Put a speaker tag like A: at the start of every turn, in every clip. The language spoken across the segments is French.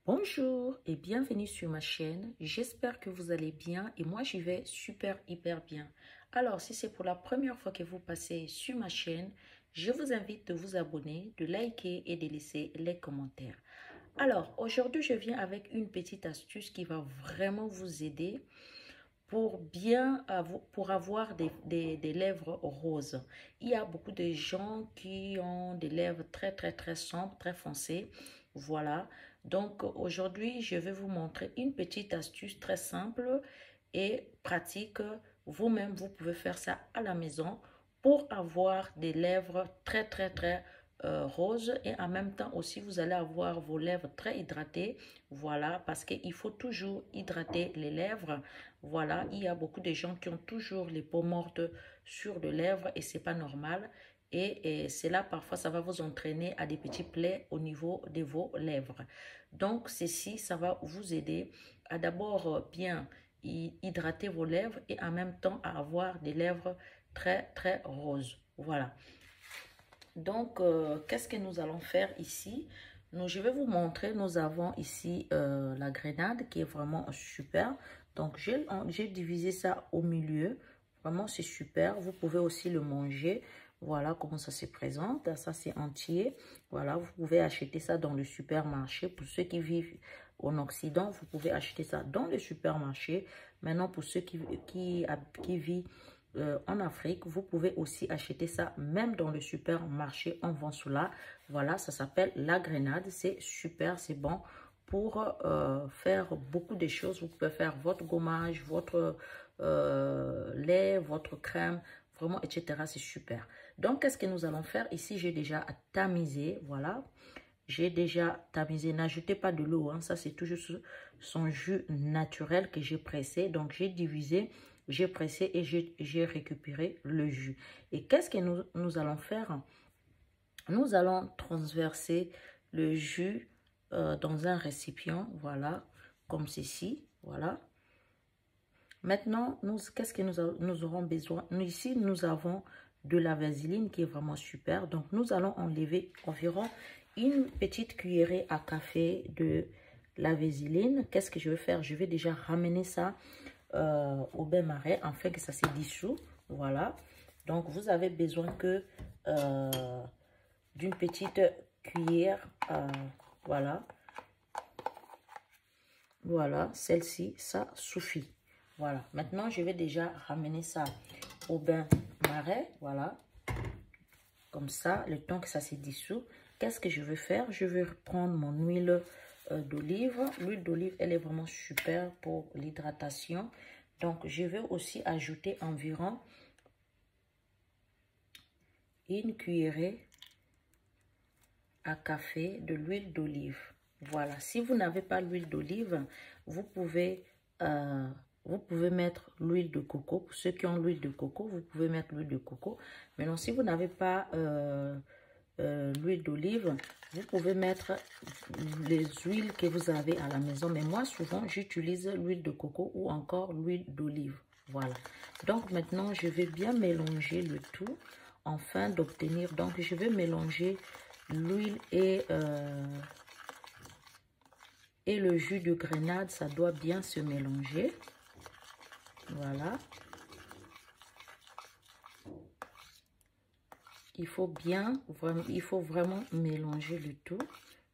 A: Bonjour et bienvenue sur ma chaîne. J'espère que vous allez bien et moi j'y vais hyper bien. Alors si c'est pour la première fois que vous passez sur ma chaîne, je vous invite de vous abonner, de liker et de laisser les commentaires. Alors aujourd'hui je viens avec une petite astuce qui va vraiment vous aider pour avoir des lèvres roses. Il y a beaucoup de gens qui ont des lèvres très sombres, très foncées. Voilà. Donc aujourd'hui, je vais vous montrer une petite astuce très simple et pratique. Vous-même, vous pouvez faire ça à la maison pour avoir des lèvres très roses et en même temps aussi vous allez avoir vos lèvres très hydratées. Voilà, parce qu'il faut toujours hydrater les lèvres. Voilà, il y a beaucoup de gens qui ont toujours les peaux mortes sur les lèvres et c'est pas normal. Et c'est là, parfois, ça va vous entraîner à des petits plaies au niveau de vos lèvres. Donc, ceci, ça va vous aider à d'abord bien hydrater vos lèvres et en même temps à avoir des lèvres très roses. Voilà. Donc, qu'est-ce que nous allons faire ici? Je vais vous montrer, nous avons ici la grenade qui est vraiment super. Donc, j'ai divisé ça au milieu. Vraiment, c'est super. Vous pouvez aussi le manger. Voilà comment ça se présente. Ça, c'est entier. Voilà, vous pouvez acheter ça dans le supermarché. Pour ceux qui vivent en Occident, vous pouvez acheter ça dans le supermarché. Maintenant, pour ceux qui vivent en Afrique, vous pouvez aussi acheter ça même dans le supermarché. On vend cela. Voilà, ça s'appelle la grenade. C'est super, c'est bon pour faire beaucoup de choses. Vous pouvez faire votre gommage, votre lait, votre crème, vraiment, etc. C'est super. Donc, qu'est-ce que nous allons faire? Ici, j'ai déjà tamisé. Voilà. J'ai déjà tamisé. N'ajoutez pas de l'eau. Hein. Ça, c'est toujours son jus naturel que j'ai pressé. Donc, j'ai divisé, j'ai pressé et j'ai récupéré le jus. Et qu'est-ce que nous allons faire? Nous allons transverser le jus dans un récipient. Voilà, comme ceci. Voilà. Maintenant, qu'est-ce que nous aurons besoin? Ici, nous avons de la vaseline qui est vraiment super. Donc, nous allons enlever environ une petite cuillerée à café de la vaseline. Qu'est-ce que je vais faire? Je vais déjà ramener ça au bain-marie afin que ça se dissout. Voilà. Donc, vous avez besoin que d'une petite cuillère. Voilà. Voilà, celle-ci, ça suffit. Voilà, maintenant je vais déjà ramener ça au bain-marie. Voilà, comme ça, le temps que ça se dissout. Qu'est-ce que je vais faire? Je vais prendre mon huile d'olive. L'huile d'olive, elle est vraiment super pour l'hydratation. Donc, je vais aussi ajouter environ une cuillerée à café de l'huile d'olive. Voilà, si vous n'avez pas l'huile d'olive, vous pouvez mettre l'huile de coco. Pour ceux qui ont l'huile de coco, vous pouvez mettre l'huile de coco. Maintenant, si vous n'avez pas l'huile d'olive, vous pouvez mettre les huiles que vous avez à la maison. Mais moi, souvent, j'utilise l'huile de coco ou encore l'huile d'olive. Voilà. Donc, maintenant, je vais bien mélanger le tout afin d'obtenir. Donc, je vais mélanger l'huile et le jus de grenade. Ça doit bien se mélanger. Voilà. Il faut vraiment mélanger le tout,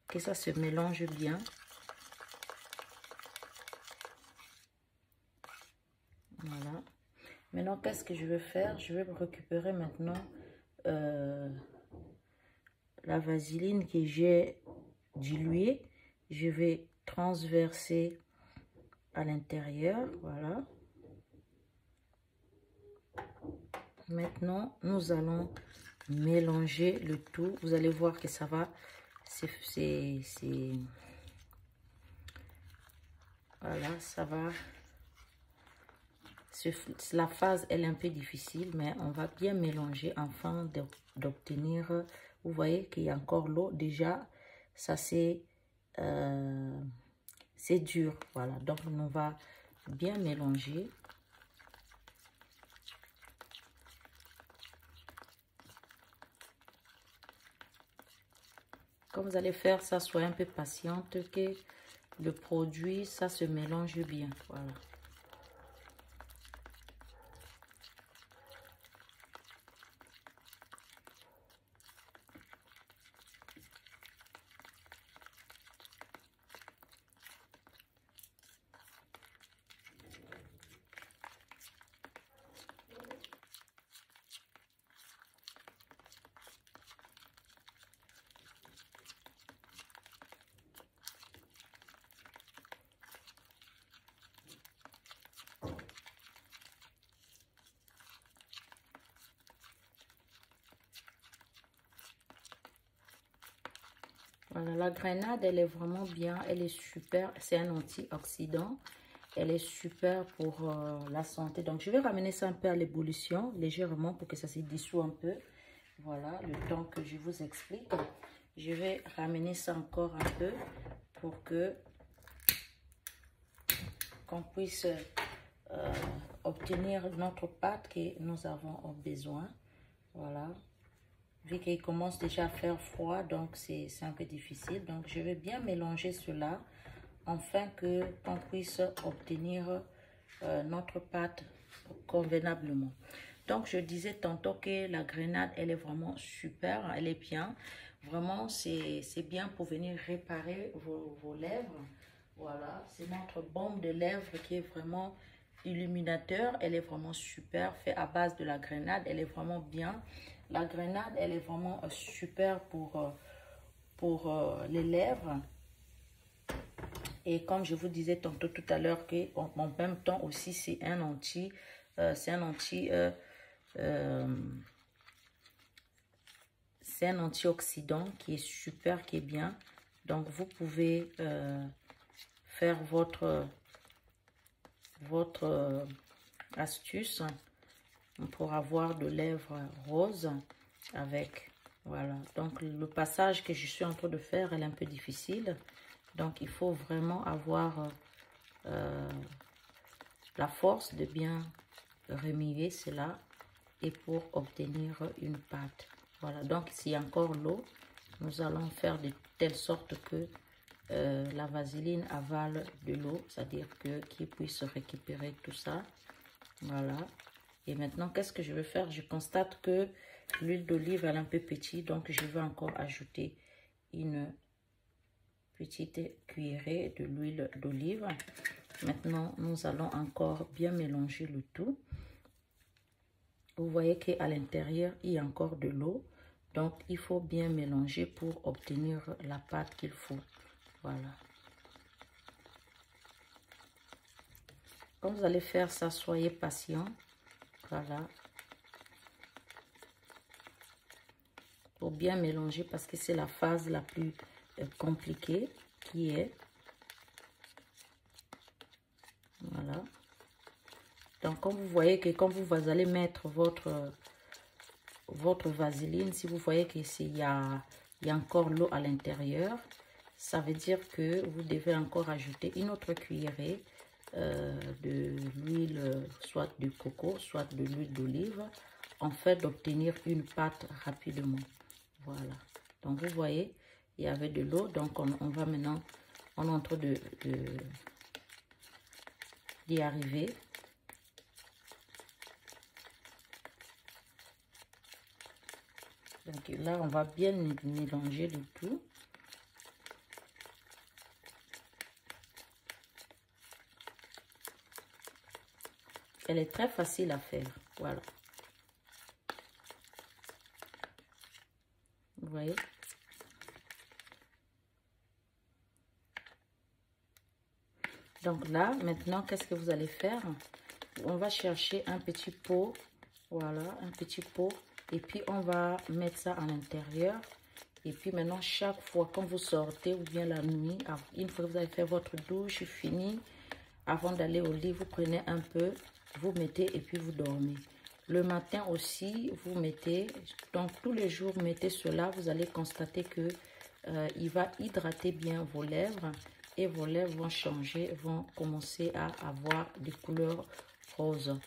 A: que ça se mélange bien. Voilà. Maintenant, qu'est-ce que je vais faire? Je vais récupérer maintenant la vaseline que j'ai diluée. Je vais transverser à l'intérieur. Voilà. Maintenant, nous allons mélanger le tout. Vous allez voir que ça va... Voilà, ça va... La phase, elle est un peu difficile, mais on va bien mélanger afin d'obtenir... Vous voyez qu'il y a encore l'eau. Déjà, ça c'est dur. Voilà, donc on va bien mélanger. Quand vous allez faire ça, soyez un peu patiente que le produit, ça se mélange bien. Voilà. Voilà, la grenade, elle est vraiment bien, elle est super, c'est un antioxydant, elle est super pour la santé. Donc, je vais ramener ça un peu à l'ébullition, légèrement, pour que ça se dissout un peu. Voilà, le temps que je vous explique. Je vais ramener ça encore un peu pour que qu'on puisse obtenir notre pâte que nous avons besoin. Voilà. Vu qu'il commence déjà à faire froid, donc c'est un peu difficile. Donc, je vais bien mélanger cela afin qu'on puisse obtenir notre pâte convenablement. Donc, je disais tantôt que la grenade, elle est vraiment super, elle est bien. Vraiment, c'est bien pour venir réparer vos lèvres. Voilà, c'est notre baume de lèvres qui est vraiment illuminateur. Elle est vraiment super, fait à base de la grenade. Elle est vraiment bien. La grenade, elle est vraiment super pour les lèvres. Et comme je vous disais tantôt tout à l'heure, en même temps aussi, c'est un antioxydant qui est super, qui est bien. Donc, vous pouvez faire votre astuce pour avoir de lèvres roses avec. Voilà. Donc, le passage que je suis en train de faire, elle est un peu difficile. Donc, il faut vraiment avoir la force de bien remuer cela et pour obtenir une pâte. Voilà. Donc, s'il y a encore l'eau, nous allons faire de telle sorte que la vaseline avale de l'eau, c'est-à-dire qu'il puisse récupérer tout ça. Voilà. Et maintenant, qu'est-ce que je vais faire? Je constate que l'huile d'olive est un peu petite, donc je vais encore ajouter une petite cuillerée de l'huile d'olive. Maintenant, nous allons encore bien mélanger le tout. Vous voyez qu'à l'intérieur, il y a encore de l'eau. Donc, il faut bien mélanger pour obtenir la pâte qu'il faut. Voilà. Quand vous allez faire ça, soyez patient. Voilà. Pour bien mélanger parce que c'est la phase la plus compliquée qui est. Voilà. Donc, comme vous voyez que quand vous allez mettre votre vaseline, si vous voyez qu'il y a encore l'eau à l'intérieur, ça veut dire que vous devez encore ajouter une autre cuillerée de l'huile, soit de coco, soit de l'huile d'olive, en fait d'obtenir une pâte rapidement. Voilà. Donc, vous voyez, il y avait de l'eau. Donc, on va maintenant, on est en train d'y arriver. Donc, là, on va bien mélanger le tout. Elle est très facile à faire. Voilà. Vous voyez? Donc là, maintenant, qu'est-ce que vous allez faire? On va chercher un petit pot. Voilà, un petit pot. Et puis, on va mettre ça à l'intérieur. Et puis, maintenant, chaque fois quand vous sortez ou bien la nuit, une fois que vous avez fait votre douche, fini, avant d'aller au lit, vous prenez un peu, vous mettez et puis vous dormez. Le matin aussi, vous mettez, donc tous les jours, mettez cela. Vous allez constater que il va hydrater bien vos lèvres et vos lèvres vont changer, vont commencer à avoir des couleurs roses.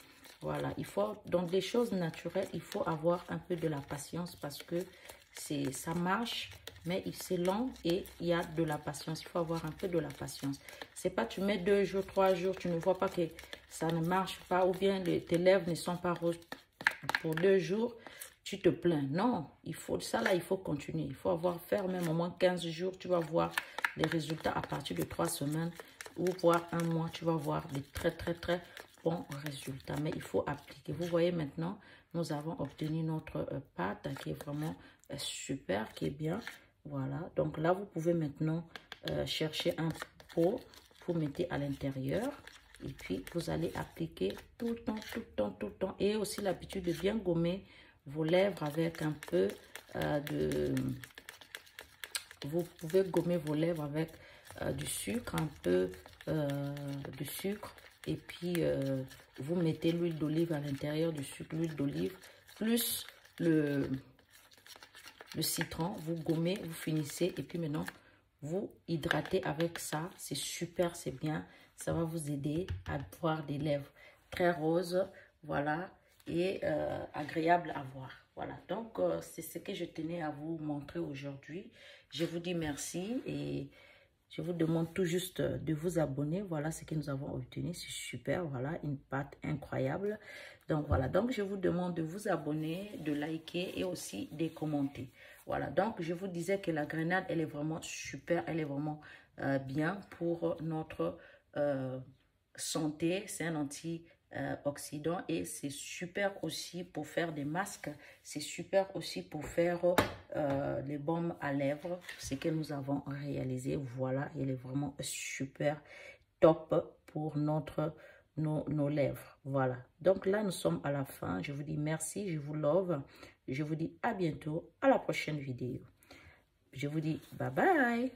A: Voilà, il faut, donc des choses naturelles, il faut avoir un peu de la patience parce que ça marche, mais c'est long et il y a de la patience. Il faut avoir un peu de la patience. C'est pas tu mets 2 jours, 3 jours, tu ne vois pas que ça ne marche pas ou bien tes lèvres ne sont pas roses pour 2 jours, tu te plains. Non, il faut ça là, il faut continuer. Il faut faire même au moins 15 jours. Tu vas voir les résultats à partir de 3 semaines ou voire un mois. Tu vas voir des très bons résultats. Mais il faut appliquer. Vous voyez maintenant, nous avons obtenu notre pâte qui est vraiment super, qui est bien. Voilà. Donc là, vous pouvez maintenant chercher un pot pour mettre à l'intérieur. Et puis, vous allez appliquer tout le temps. Et aussi l'habitude de bien gommer vos lèvres avec un peu Vous pouvez gommer vos lèvres avec du sucre, un peu de sucre. Et puis, vous mettez l'huile d'olive à l'intérieur du sucre, l'huile d'olive, plus le citron. Vous gommez, vous finissez. Et puis maintenant, vous hydratez avec ça. C'est super, c'est bien. Ça va vous aider à avoir des lèvres très roses. Voilà. Et agréable à voir. Voilà. Donc, c'est ce que je tenais à vous montrer aujourd'hui. Je vous dis merci et je vous demande tout juste de vous abonner. Voilà ce que nous avons obtenu. C'est super. Voilà, une pâte incroyable. Donc, voilà. Donc, je vous demande de vous abonner, de liker et aussi de commenter. Voilà. Donc, je vous disais que la grenade, elle est vraiment super. Elle est vraiment bien pour notre santé. C'est un antioxydant et c'est super aussi pour faire des masques. C'est super aussi pour faire les baumes à lèvres. Ce que nous avons réalisé. Voilà. Elle est vraiment super top pour nos lèvres. Voilà. Donc là, nous sommes à la fin. Je vous dis merci. Je vous love. Je vous dis à bientôt. À la prochaine vidéo. Je vous dis bye bye.